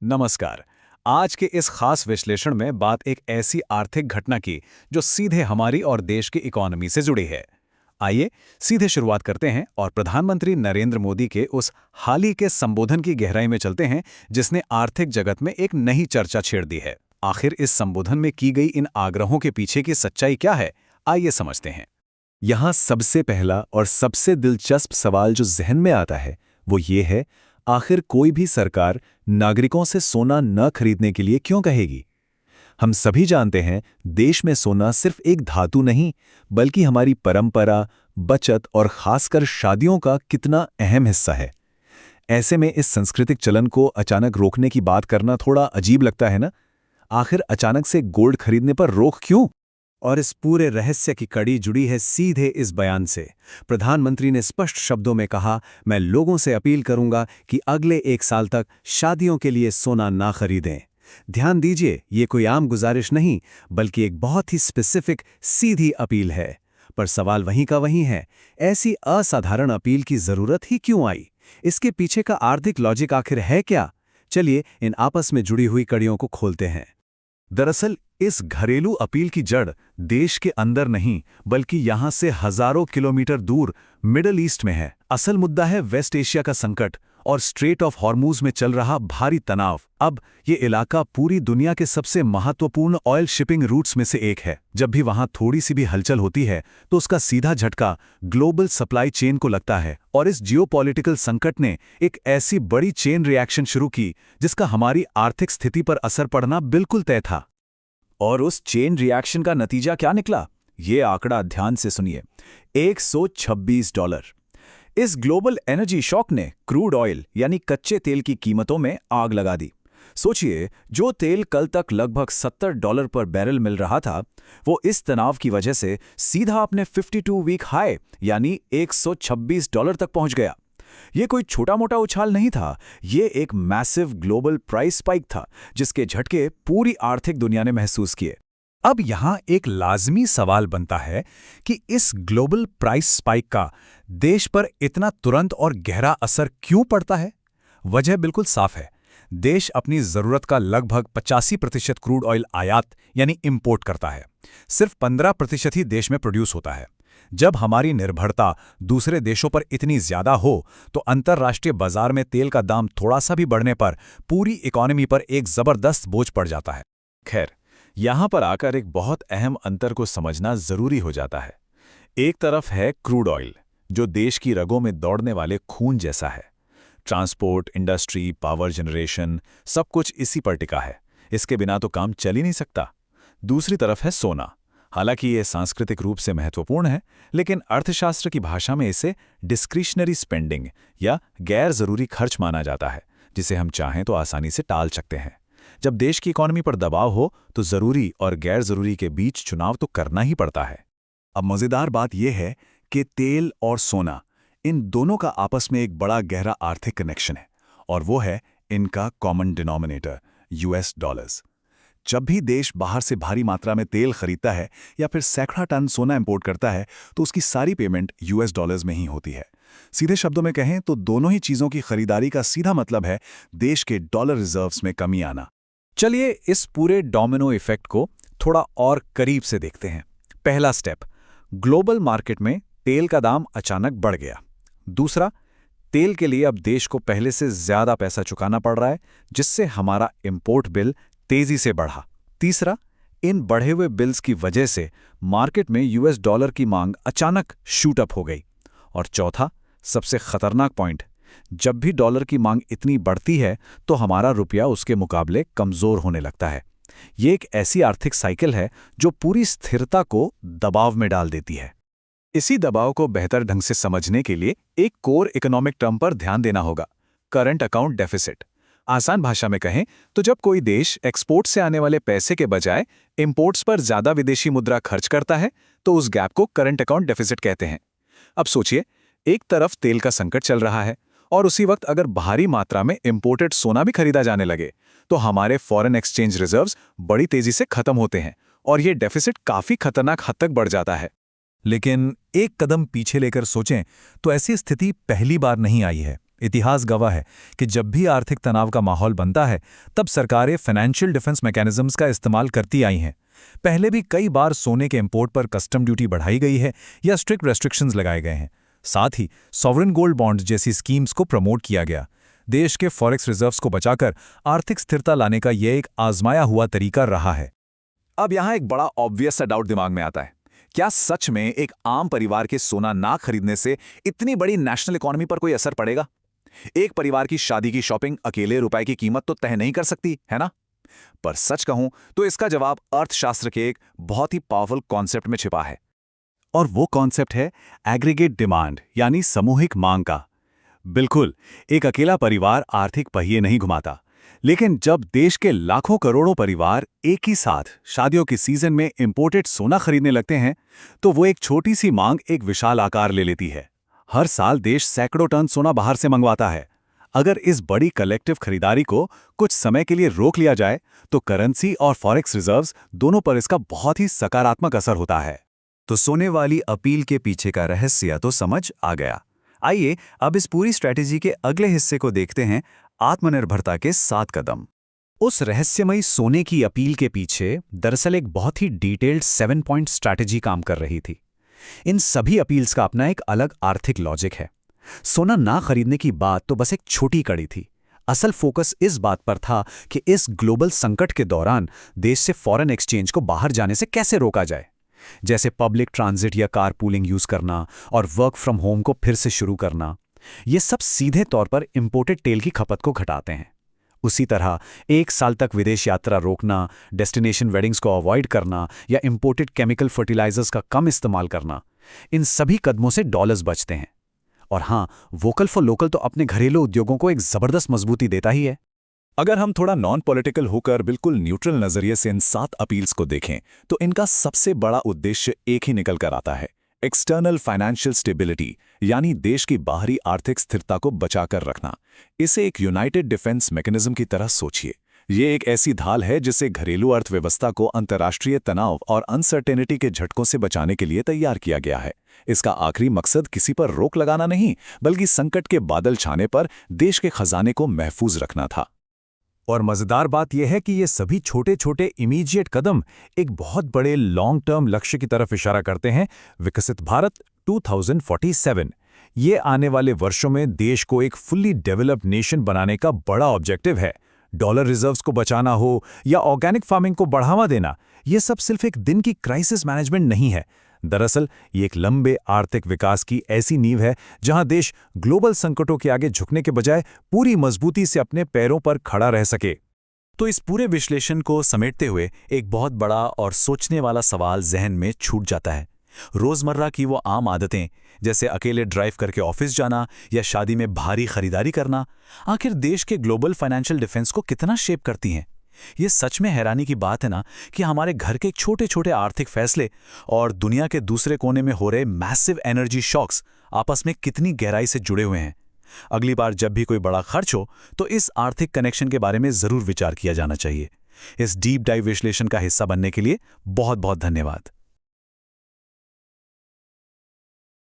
नमस्कार। आज के इस खास विश्लेषण में बात एक ऐसी आर्थिक घटना की जो सीधे हमारी और देश की इकोनॉमी से जुड़ी है। आइए सीधे शुरुआत करते हैं और प्रधानमंत्री नरेंद्र मोदी के उस हाल ही के संबोधन की गहराई में चलते हैं जिसने आर्थिक जगत में एक नई चर्चा छेड़ दी है। आखिर इस संबोधन में की गई इन आग्रहों के पीछे की सच्चाई क्या है, आइए समझते हैं। यहाँ सबसे पहला और सबसे दिलचस्प सवाल जो जहन में आता है वो ये है, आखिर कोई भी सरकार नागरिकों से सोना न खरीदने के लिए क्यों कहेगी? हम सभी जानते हैं देश में सोना सिर्फ एक धातु नहीं बल्कि हमारी परंपरा, बचत और खासकर शादियों का कितना अहम हिस्सा है। ऐसे में इस सांस्कृतिक चलन को अचानक रोकने की बात करना थोड़ा अजीब लगता है ना? आखिर अचानक से गोल्ड खरीदने पर रोक क्यों? और इस पूरे रहस्य की कड़ी जुड़ी है सीधे इस बयान से। प्रधानमंत्री ने स्पष्ट शब्दों में कहा, मैं लोगों से अपील करूंगा कि अगले 1 साल तक शादियों के लिए सोना ना खरीदें। ध्यान दीजिए, ये कोई आम गुजारिश नहीं बल्कि एक बहुत ही स्पेसिफिक सीधी अपील है। पर सवाल वहीं का वहीं है, ऐसी असाधारण अपील की जरूरत ही क्यों आई? इसके पीछे का आर्थिक लॉजिक आखिर है क्या? चलिए इन आपस में जुड़ी हुई कड़ियों को खोलते हैं। दरअसल इस घरेलू अपील की जड़ देश के अंदर नहीं बल्कि यहां से हजारों किलोमीटर दूर मिडल ईस्ट में है। असल मुद्दा है वेस्ट एशिया का संकट और स्ट्रेट ऑफ हॉर्मूज में चल रहा भारी तनाव। अब ये इलाका पूरी दुनिया के सबसे महत्वपूर्ण ऑयल शिपिंग रूट्स में से एक है। जब भी वहां थोड़ी सी भी हलचल होती है तो उसका सीधा झटका ग्लोबल सप्लाई चेन को लगता है। और इस जियोपॉलिटिकल संकट ने एक ऐसी बड़ी चेन रिएक्शन शुरू की जिसका हमारी आर्थिक स्थिति पर असर पड़ना बिल्कुल तय था। और उस चेन रिएक्शन का नतीजा क्या निकला? ये आंकड़ा ध्यान से सुनिए, $126। इस ग्लोबल एनर्जी शॉक ने क्रूड ऑयल यानी कच्चे तेल की कीमतों में आग लगा दी। सोचिए, जो तेल कल तक लगभग $70 पर बैरल मिल रहा था, वो इस तनाव की वजह से सीधा अपने 52 वीक हाई यानी $126 तक पहुंच गया। ये कोई छोटा मोटा उछाल नहीं था, ये एक मैसिव ग्लोबल प्राइस स्पाइक था जिसके झटके पूरी आर्थिक दुनिया ने महसूस किए। अब यहां एक लाजमी सवाल बनता है कि इस ग्लोबल प्राइस स्पाइक का देश पर इतना तुरंत और गहरा असर क्यों पड़ता है? वजह बिल्कुल साफ है। देश अपनी जरूरत का लगभग 85% क्रूड ऑयल आयात यानी इंपोर्ट करता है। सिर्फ 15% ही देश में प्रोड्यूस होता है। जब हमारी निर्भरता दूसरे देशों पर इतनी ज्यादा हो तो अंतर्राष्ट्रीय बाजार में तेल का दाम थोड़ा सा भी बढ़ने पर पूरी इकोनॉमी पर एक जबरदस्त बोझ पड़ जाता है। खैर, यहां पर आकर एक बहुत अहम अंतर को समझना जरूरी हो जाता है। एक तरफ है क्रूड ऑयल, जो देश की रगों में दौड़ने वाले खून जैसा है। ट्रांसपोर्ट, इंडस्ट्री, पावर जनरेशन, सब कुछ इसी पर टिका है। इसके बिना तो काम चल ही नहीं सकता। दूसरी तरफ है सोना। हालांकि ये सांस्कृतिक रूप से महत्वपूर्ण है, लेकिन अर्थशास्त्र की भाषा में इसे डिस्क्रिशनरी स्पेंडिंग या गैर जरूरी खर्च माना जाता है, जिसे हम चाहें तो आसानी से टाल सकते हैं। जब देश की इकोनॉमी पर दबाव हो तो जरूरी और गैर जरूरी के बीच चुनाव तो करना ही पड़ता है। अब मजेदार बात यह है कि तेल और सोना, इन दोनों का आपस में एक बड़ा गहरा आर्थिक कनेक्शन है, और वो है इनका कॉमन डिनोमिनेटर, यूएस डॉलर्स। जब भी देश बाहर से भारी मात्रा में तेल खरीदता है या फिर सैकड़ा टन सोना इंपोर्ट करता है तो उसकी सारी पेमेंट यूएस डॉलर्स में ही होती है। सीधे शब्दों में कहें तो दोनों ही चीजों की खरीदारी का सीधा मतलब है देश के डॉलर रिजर्व्स में कमी आना। चलिए इस पूरे डोमिनो इफेक्ट को थोड़ा और करीब से देखते हैं। पहला स्टेप, ग्लोबल मार्केट में तेल का दाम अचानक बढ़ गया। दूसरा, तेल के लिए अब देश को पहले से ज्यादा पैसा चुकाना पड़ रहा है, जिससे हमारा इंपोर्ट बिल तेजी से बढ़ा। तीसरा, इन बढ़े हुए बिल्स की वजह से मार्केट में यूएस डॉलर की मांग अचानक शूट अप हो गई। और चौथा, सबसे खतरनाक पॉइंट, जब भी डॉलर की मांग इतनी बढ़ती है तो हमारा रुपया उसके मुकाबले कमजोर होने लगता है। ये एक ऐसी आर्थिक साइकिल है जो पूरी स्थिरता को दबाव में डाल देती है। इसी दबाव को बेहतर ढंग से समझने के लिए एक कोर इकोनॉमिक टर्म पर ध्यान देना होगा, करंट अकाउंट डेफिसिट। आसान भाषा में कहें तो जब कोई देश एक्सपोर्ट से आने वाले पैसे के बजाय इंपोर्ट्स पर ज्यादा विदेशी मुद्रा खर्च करता है तो उस गैप को करंट अकाउंट डेफिसिट कहते हैं। अब सोचिए, एक तरफ तेल का संकट चल रहा है और उसी वक्त अगर भारी मात्रा में इंपोर्टेड सोना भी खरीदा जाने लगे तो हमारे फॉरेन एक्सचेंज रिजर्व्स बड़ी तेजी से खत्म होते हैं और ये डेफिसिट काफी खतरनाक हद तक बढ़ जाता है। लेकिन एक कदम पीछे लेकर सोचें तो ऐसी स्थिति पहली बार नहीं आई है। इतिहास गवाह है कि जब भी आर्थिक तनाव का माहौल बनता है, तब सरकारें फाइनेंशियल डिफेंस मैकेनिज्म्स का इस्तेमाल करती आई हैं। पहले भी कई बार सोने के इंपोर्ट पर कस्टम ड्यूटी बढ़ाई गई है या स्ट्रिक्ट रेस्ट्रिक्शंस लगाए गए हैं। साथ ही सॉवरेन गोल्ड बॉन्ड जैसी स्कीम्स को प्रमोट किया गया। देश के फॉरेक्स रिजर्व्स को बचाकर आर्थिक स्थिरता लाने का यह एक आजमाया हुआ तरीका रहा है। अब यहाँ एक बड़ा ऑब्वियस सा डाउट दिमाग में आता है, क्या सच में एक आम परिवार के सोना ना खरीदने से इतनी बड़ी नेशनल इकोनॉमी पर कोई असर पड़ेगा? एक परिवार की शादी की शॉपिंग अकेले रुपए की कीमत तो तय नहीं कर सकती, है ना? पर सच कहूं तो इसका जवाब अर्थशास्त्र के एक बहुत ही पावरफुल कॉन्सेप्ट में छिपा है। और वो कॉन्सेप्ट है एग्रीगेट डिमांड, यानी सामूहिक मांग का। बिल्कुल, एक अकेला परिवार आर्थिक पहिए नहीं घुमाता, लेकिन जब देश के लाखों करोड़ों परिवार एक ही साथ शादियों की सीजन में इंपोर्टेड सोना खरीदने लगते हैं, तो वो एक छोटी सी मांग एक विशाल आकार ले लेती है। हर साल देश सैकड़ों टन सोना बाहर से मंगवाता है। अगर इस बड़ी कलेक्टिव खरीदारी को कुछ समय के लिए रोक लिया जाए, तो करेंसी और फॉरेक्स रिजर्व्स दोनों पर इसका बहुत ही सकारात्मक असर होता है। तो सोने वाली अपील के पीछे का रहस्य तो समझ आ गया। आइए अब इस पूरी स्ट्रैटेजी के अगले हिस्से को देखते हैं, आत्मनिर्भरता के 7 कदम। उस रहस्यमयी सोने की अपील के पीछे दरअसल एक बहुत ही डिटेल्ड 7 पॉइंट स्ट्रैटेजी काम कर रही थी। इन सभी अपील्स का अपना एक अलग आर्थिक लॉजिक है। सोना ना खरीदने की बात तो बस एक छोटी कड़ी थी। असल फोकस इस बात पर था कि इस ग्लोबल संकट के दौरान देश से फॉरेन एक्सचेंज को बाहर जाने से कैसे रोका जाए, जैसे पब्लिक ट्रांजिट या कार पूलिंग यूज करना और वर्क फ्रॉम होम को फिर से शुरू करना। ये सब सीधे तौर पर इंपोर्टेड तेल की खपत को घटाते हैं। उसी तरह 1 साल तक विदेश यात्रा रोकना, डेस्टिनेशन वेडिंग्स को अवॉइड करना या इंपोर्टेड केमिकल फर्टिलाइजर्स का कम इस्तेमाल करना, इन सभी कदमों से डॉलर्स बचते हैं। और हाँ, वोकल फॉर लोकल तो अपने घरेलू उद्योगों को एक जबरदस्त मजबूती देता ही है। अगर हम थोड़ा नॉन पॉलिटिकल होकर बिल्कुल न्यूट्रल नजरिए से इन 7 अपील्स को देखें, तो इनका सबसे बड़ा उद्देश्य एक ही निकल कर आता है, एक्सटर्नल फाइनेंशियल स्टेबिलिटी, यानी देश की बाहरी आर्थिक स्थिरता को बचाकर रखना। इसे एक यूनाइटेड डिफेंस मैकेनिज्म की तरह सोचिए। ये एक ऐसी ढाल है जिसे घरेलू अर्थव्यवस्था को अंतर्राष्ट्रीय तनाव और अनसर्टेनिटी के झटकों से बचाने के लिए तैयार किया गया है। इसका आखिरी मकसद किसी पर रोक लगाना नहीं, बल्कि संकट के बादल छाने पर देश के खजाने को महफूज रखना था। और मजेदार बात यह है कि ये सभी छोटे छोटे इमीडिएट कदम एक बहुत बड़े लॉन्ग टर्म लक्ष्य की तरफ इशारा करते हैं, विकसित भारत 2047। ये आने वाले वर्षों में देश को एक फुल्ली डेवलप्ड नेशन बनाने का बड़ा ऑब्जेक्टिव है। डॉलर रिजर्व्स को बचाना हो या ऑर्गेनिक फार्मिंग को बढ़ावा देना, ये सब सिर्फ एक दिन की क्राइसिस मैनेजमेंट नहीं है। दरअसल ये एक लंबे आर्थिक विकास की ऐसी नींव है जहां देश ग्लोबल संकटों के आगे झुकने के बजाय पूरी मजबूती से अपने पैरों पर खड़ा रह सके। तो इस पूरे विश्लेषण को समेटते हुए एक बहुत बड़ा और सोचने वाला सवाल जहन में छूट जाता है। रोजमर्रा की वो आम आदतें, जैसे अकेले ड्राइव करके ऑफिस जाना या शादी में भारी खरीदारी करना, आखिर देश के ग्लोबल फाइनेंशियल डिफेंस को कितना शेप करती हैं? ये सच में हैरानी की बात है ना कि हमारे घर के छोटे छोटे आर्थिक फैसले और दुनिया के दूसरे कोने में हो रहे मैसिव एनर्जी शॉक्स आपस में कितनी गहराई से जुड़े हुए हैं। अगली बार जब भी कोई बड़ा खर्च हो, तो इस आर्थिक कनेक्शन के बारे में जरूर विचार किया जाना चाहिए। इस डीप डाइव विश्लेषण का हिस्सा बनने के लिए बहुत बहुत धन्यवाद।